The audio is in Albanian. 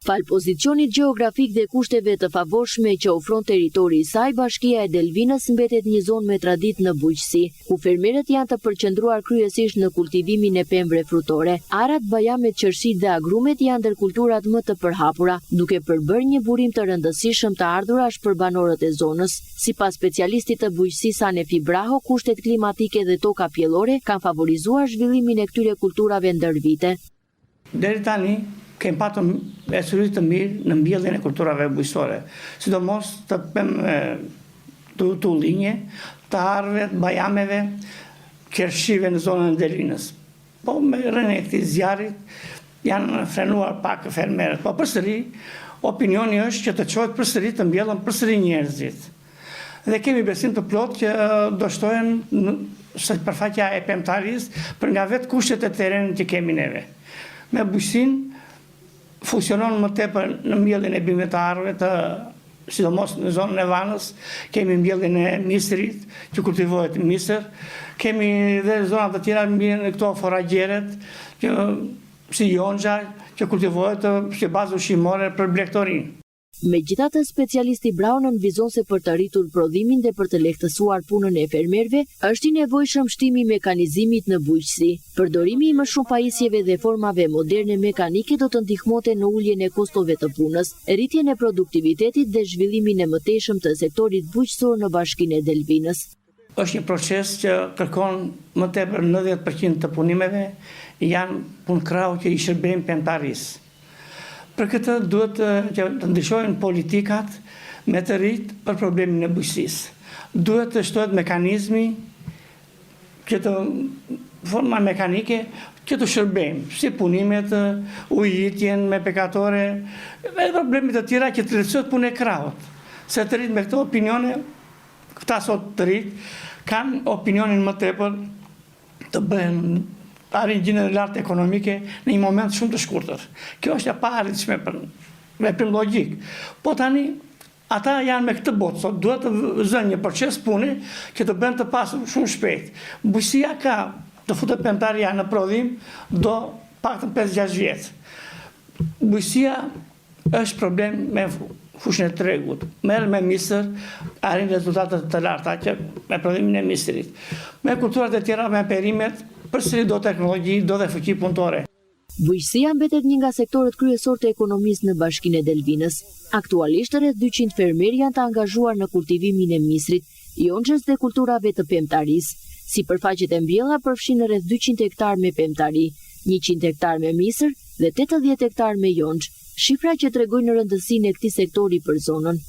Fal pozicionit gjeografik dhe kushteve të favorshme që ofron territori i saj, bashkia e Delvinës mbetet një zonë me traditë në bujqësi, ku fermerët janë të përqendruar kryesisht në kultivimin e pemëve frutore. Arat, bajamet, qershit dhe agrumet janë ndër kulturat më të përhapura, duke përbërë një burim të rëndësishëm të ardhurash për banorët e zonës. Sipas specialistit të bujqësisë Anefi Braho, kushtet klimatike dhe toka pjellore kanë favorizuar zhvillimin e këtyre kulturave ndër vite. Deri tani kemi patur veçori të mirë në mbjelljen e kulturave bujqësore, sidomos të tullinje, të arëve, të bajameve, qershive në zonën e Delvinës. Po me rënë e këtij zjarrit janë frenuar pak fermerët, po përsëri opinioni është që të çohet përsëri të mbjellën përsëri njerëzit. Dhe kemi besim të plot që do shtohen së përfaqja e pemtarisë për nga vetë kushtet e terrenit që kemi neve. Me bujqësinë funksionon më tepër në mbjelljen e bimëve të arëve, sidomos në zonën e Vanës, kemi mbjelljen e misrit, që kultivohet misër, kemi dhe zonat të tjera mbjelljen e këto foragjeret, si jonxha, që kultivohet si bazë ushqimore për blegtorinë. Megjithatë, specialisti Braho nënvizon se për të arritur prodhimin dhe për të lehtësuar punën e fermerëve, është i nevojshëm shtimi i mekanizimit në bujqësi. Përdorimi i më shumë pajisjeve dhe formave moderne mekanike do të ndihmonte në uljen e kostove të punës, rritjen e produktivitetit dhe zhvillimin e mëtejshëm të sektorit bujqësor në bashkinë e Delvinës. Është një proces që kërkon më tepër 90% të punimeve janë punëkrau që i shërbejnë pemtarisë. Për këtë duhet të ndryshojnë politikat me të rritë për problemin e bujqësisë. Duhet të shtohet mekanizmi që të forma mekanike që të shërbejmë, si punimet, ujitjen me pekatore, dhe problemet të tjera që të lehtësohet punë e krahut. Se të rritë me këto opinione, këta sot të rritë, kanë opinionin më tepër të bëhen arrin gjendje lartë ekonomike në një moment shumë të shkurtër. Kjo është e paarritshme për veprim logjik. Po tani ata janë me këtë botë, sot duhet të zënë një proces pune që të bën të pasur shumë shpejt. Bujqësia ka të futet pemtaria në prodhim do paktën 5-6 vjet. Bujqësia është problem me fushën e tregut. Merr me misër, arrin rezultate të larta që me prodhimin e misrit. Me kulturat e tjera, me perimet, përsëri do teknologji, do dhe fuqi punëtore. Bujqësia mbetet një nga sektorët kryesor të ekonomisë në bashkinë e Delvinës. Aktualisht rreth 200 fermerë janë të angazhuar në kultivimin e misrit, jonxhës dhe kulturave të pemtarisë. Sipërfaqet e mbjella përfshin rreth 200 hektar me pemtari, 100 hektar me misër dhe 80 hektar me jonxh, shifra që tregojnë rëndësinë e këtij sektori për zonën.